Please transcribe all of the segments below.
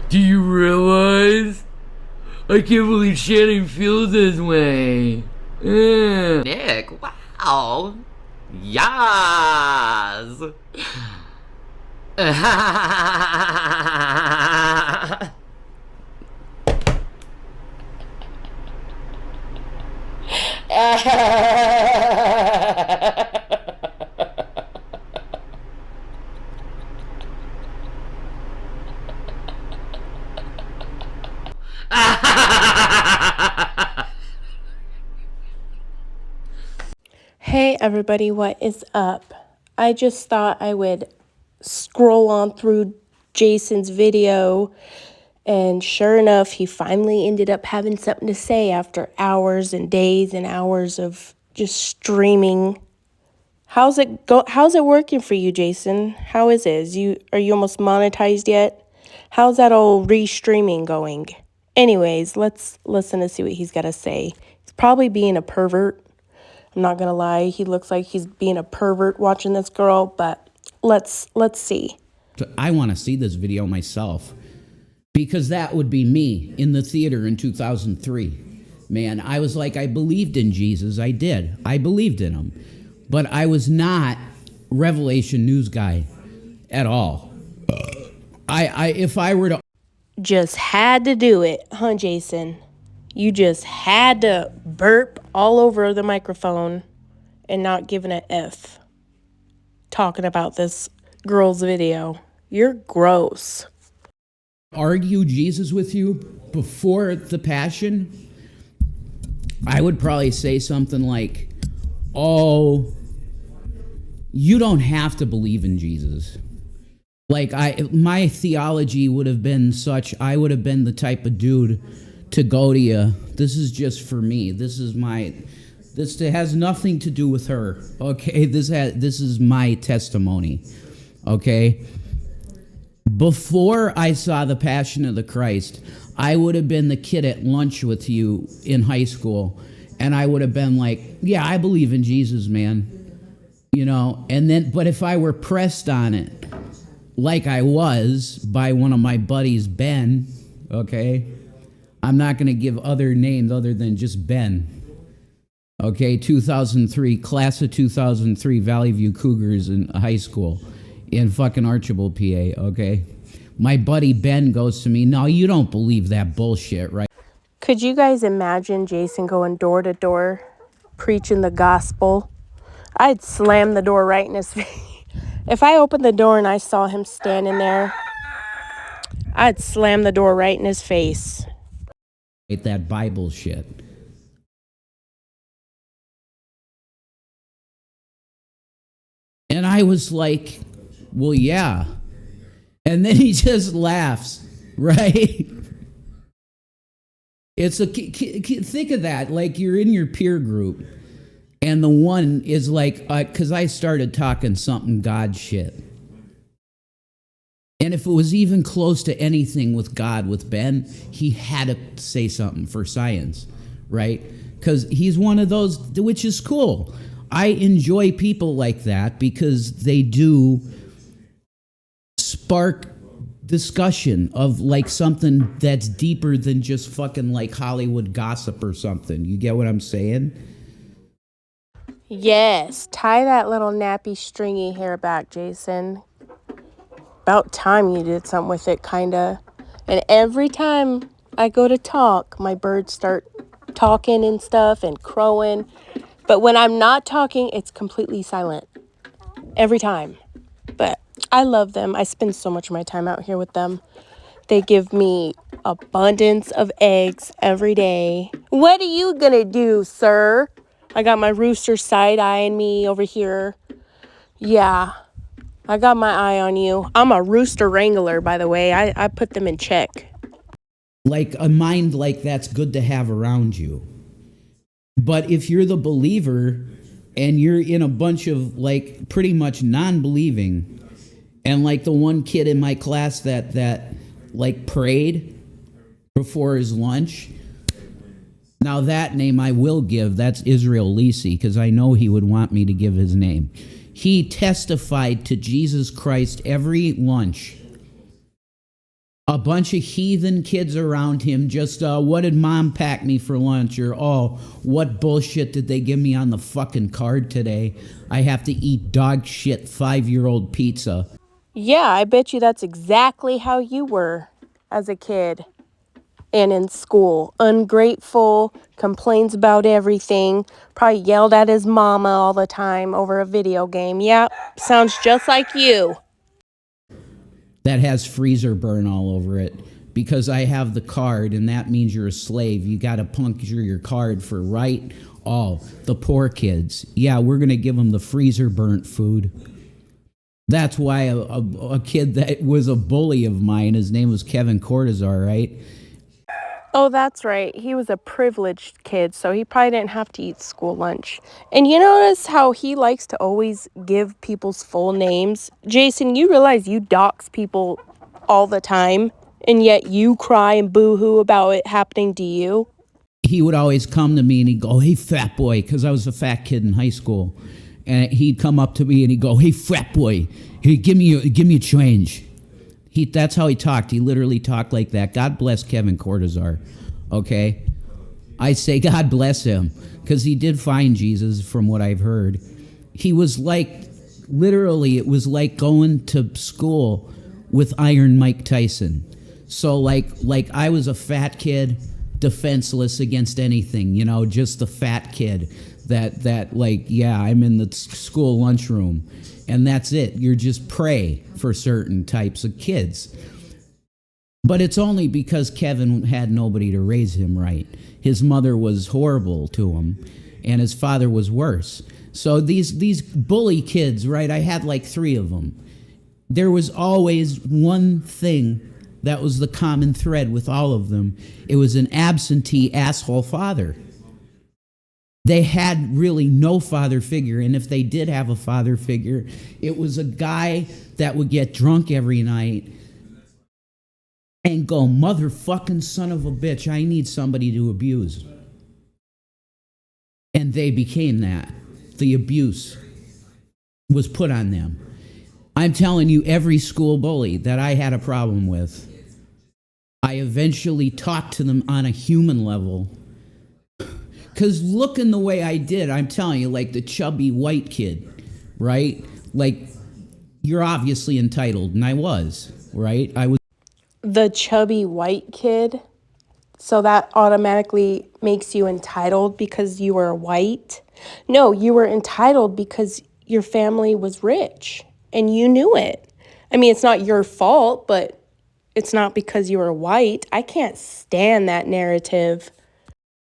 Do you realize? I can't believe Shannon feels this way. Nick, wow. Yas. Hey everybody, what is up? I just thought I would scroll on through Jason's video, and sure enough, he finally ended up having something to say after hours and days and hours of just streaming. How's it working for you, Jason? How is it? Are you almost monetized yet? How's that old re-streaming going? Anyways, let's listen to see what he's got to say. He's probably being a pervert. I'm not gonna lie, he looks like he's being a pervert watching this girl, but let's see. I want to see this video myself, because that would be me in the theater in 2003. Man, I was like, I believed in Jesus. I did. I believed in him. But I was not Revelation news guy at all. If I were to... Just had to do it, huh, Jason? You just had to burp all over the microphone and not giving an F talking about this girl's video. You're gross. Argue Jesus with you before the Passion, I would probably say something like, oh, you don't have to believe in Jesus. Like, my theology would have been such, I would have been the type of dude to go to you. This is just for me. This has nothing to do with her. Okay, this is my testimony. Okay, before I saw the Passion of the Christ, I would have been the kid at lunch with you in high school, and I would have been like, yeah, I believe in Jesus, man. You know, and then, but if I were pressed on it, like I was by one of my buddies, Ben, okay, I'm not going to give other names other than just Ben. Okay, 2003, class of 2003, Valley View Cougars in high school in fucking Archibald, PA, okay? My buddy Ben goes to me, no, you don't believe that bullshit, right? Could you guys imagine Jason going door to door preaching the gospel? I'd slam the door right in his face. If I opened the door and I saw him standing there, I'd slam the door right in his face. That Bible shit. And I was like, well, yeah. And then he just laughs, right? Think of that, like you're in your peer group, and the one is like, because I started talking something God shit. And if it was even close to anything with God, with Ben, he had to say something for science, right? Because he's one of those, which is cool. I enjoy people like that because they do spark discussion of like something that's deeper than just fucking like Hollywood gossip or something. You get what I'm saying? Yes, tie that little nappy stringy hair back, Jason. About time you did something with it, kinda. And every time I go to talk, my birds start talking and stuff and crowing. But when I'm not talking, it's completely silent. Every time. But I love them. I spend so much of my time out here with them. They give me abundance of eggs every day. What are you gonna do, sir? I got my rooster side-eyeing me over here. Yeah. I got my eye on you. I'm a rooster wrangler, by the way. I put them in check. Like a mind like that's good to have around you. But if you're the believer and you're in a bunch of like pretty much non-believing, and like the one kid in my class that like prayed before his lunch, now that name I will give, that's Israel Lisi, because I know he would want me to give his name. He testified to Jesus Christ every lunch A bunch of heathen kids around him just, what did mom pack me for lunch? Or, oh, what bullshit did they give me on the fucking card today? I have to eat dog shit 5-year-old pizza. Yeah, I bet you that's exactly how you were as a kid and in school. Ungrateful, complains about everything, probably yelled at his mama all the time over a video game. Yep, sounds just like you. That has freezer burn all over it because I have the card, and that means you're a slave. You got to puncture your card for right. Oh, the poor kids. Yeah, we're going to give them the freezer burnt food. That's why a kid that was a bully of mine, his name was Kevin Cortazar, right? Oh, that's right. He was a privileged kid, so he probably didn't have to eat school lunch. And you notice how he likes to always give people's full names? Jason, you realize you dox people all the time, and yet you cry and boo-hoo about it happening to you? He would always come to me and he'd go, hey, fat boy, because I was a fat kid in high school. And he'd come up to me and he'd go, hey, fat boy, hey, give me a change. That's how he talked. He literally talked like that. God bless Kevin Cortazar, okay? I say God bless him, because he did find Jesus from what I've heard. He was like, literally, it was like going to school with Iron Mike Tyson. So like I was a fat kid, defenseless against anything, just the fat kid that like, yeah, I'm in the school lunchroom. And that's it. You're just prey for certain types of kids. But it's only because Kevin had nobody to raise him right. His mother was horrible to him, and his father was worse. So these bully kids, right, I had like 3 of them. There was always one thing that was the common thread with all of them. It was an absentee asshole father. They had really no father figure, and if they did have a father figure, it was a guy that would get drunk every night and go, motherfucking son of a bitch, I need somebody to abuse. And they became that. The abuse was put on them. I'm telling you, every school bully that I had a problem with, I eventually talked to them on a human level. Because looking the way I did, I'm telling you, like the chubby white kid, right? Like, you're obviously entitled, and I was, right? I was. The chubby white kid? So that automatically makes you entitled because you were white? No, you were entitled because your family was rich, and you knew it. I mean, it's not your fault, but it's not because you were white. I can't stand that narrative.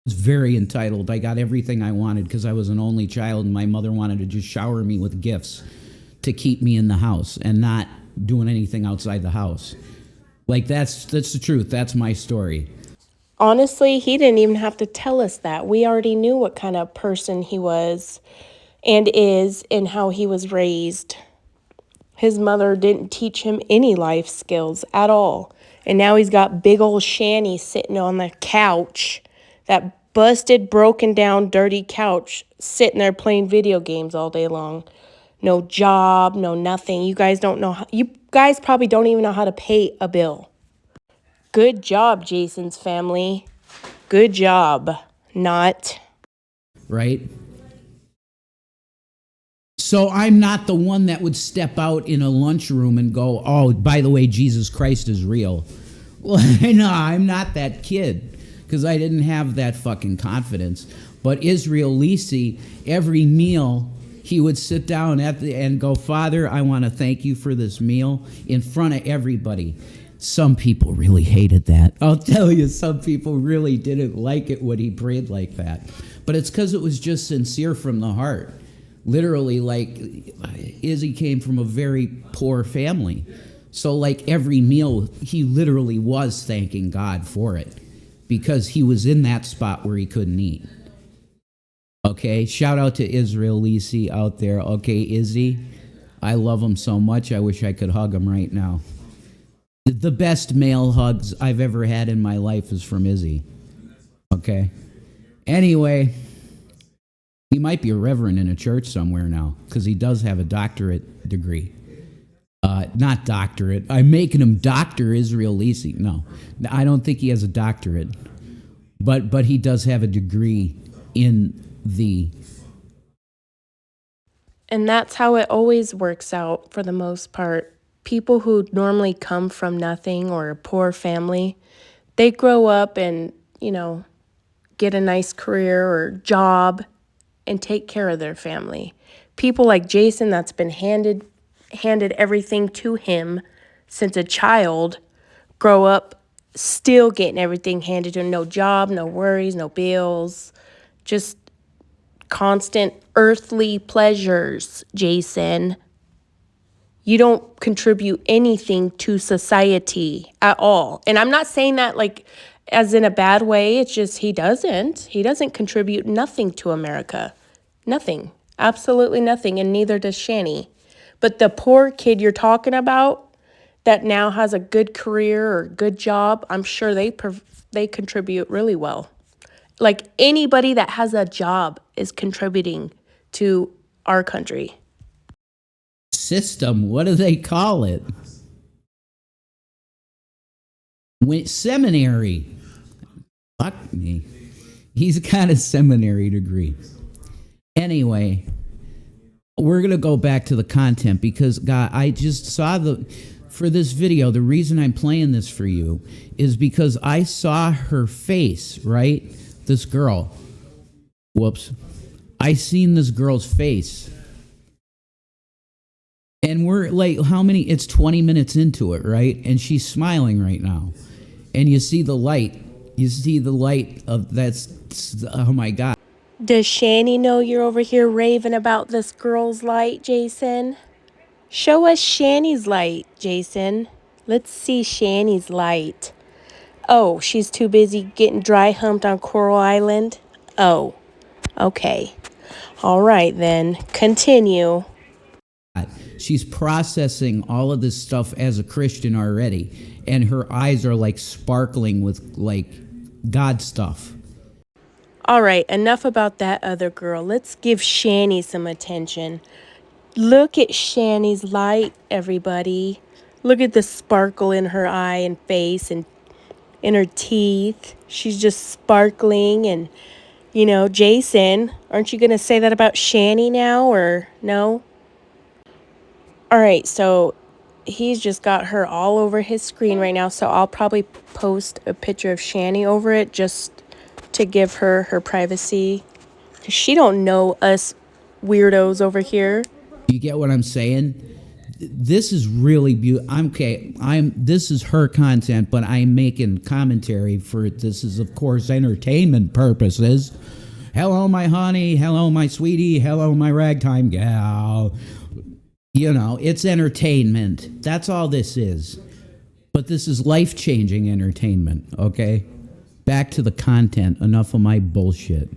Was very entitled. I got everything I wanted because I was an only child, and my mother wanted to just shower me with gifts to keep me in the house and not doing anything outside the house. Like, that's the truth. That's my story. Honestly, he didn't even have to tell us that. We already knew what kind of person he was and is and how he was raised. His mother didn't teach him any life skills at all. And now he's got big old Shanny sitting on the couch, that busted, broken down, dirty couch, sitting there playing video games all day long. No job, no nothing. You guys probably don't even know how to pay a bill. Good job, Jason's family. Good job. Not. Right? So I'm not the one that would step out in a lunchroom and go, oh, by the way, Jesus Christ is real. Well, no, I'm not that kid, because I didn't have that fucking confidence. But Israel Lisi, every meal, he would sit down and go, Father, I want to thank you for this meal in front of everybody. Some people really hated that. I'll tell you, some people really didn't like it when he prayed like that. But it's because it was just sincere from the heart. Literally, like, Izzy came from a very poor family. So, like, every meal, he literally was thanking God for it, because he was in that spot where he couldn't eat. Okay, shout out to Israel Lisi out there. Okay, Izzy, I love him so much, I wish I could hug him right now. The best male hugs I've ever had in my life is from Izzy. Okay? Anyway, he might be a reverend in a church somewhere now, because he does have a doctorate degree. Not doctorate. I'm making him Dr. Israel Lisi. No, I don't think he has a doctorate. But he does have a degree in the... And that's how it always works out for the most part. People who normally come from nothing or a poor family, they grow up and, get a nice career or job and take care of their family. People like Jason that's been handed everything to him since a child, grow up still getting everything handed to him. No job, no worries, no bills, just constant earthly pleasures, Jason. You don't contribute anything to society at all. And I'm not saying that like as in a bad way. It's just he doesn't contribute nothing to America. Nothing. Absolutely nothing. And neither does Shani. But the poor kid you're talking about that now has a good career or good job, I'm sure they contribute really well. Like anybody that has a job is contributing to our country. System, what do they call it? Seminary. Fuck me. He's got a seminary degree. Anyway, we're going to go back to the content because, God, I just saw for this video, the reason I'm playing this for you is because I saw her face, right? This girl. Whoops. I seen this girl's face. And we're like, how many? It's 20 minutes into it, right? And she's smiling right now. And you see the light. You see the light of oh my God. Does Shani know you're over here raving about this girl's light, Jason? Show us Shani's light, Jason. Let's see Shani's light. Oh, she's too busy getting dry humped on Coral Island? Oh, okay. All right, then. Continue. She's processing all of this stuff as a Christian already, and her eyes are like sparkling with like God stuff. All right, enough about that other girl. Let's give Shani some attention. Look at Shani's light, everybody. Look at the sparkle in her eye and face and in her teeth. She's just sparkling. And, Jason, aren't you going to say that about Shani now or no? All right, so he's just got her all over his screen right now, so I'll probably post a picture of Shani over it just to give her her privacy. 'Cause she don't know us weirdos over here. You get what I'm saying? This is really beautiful. This is her content, but I'm making commentary for it. This is, of course, entertainment purposes. Hello, my honey. Hello, my sweetie. Hello, my ragtime gal. It's entertainment. That's all this is. But this is life-changing entertainment, okay? Back to the content. Enough of my bullshit.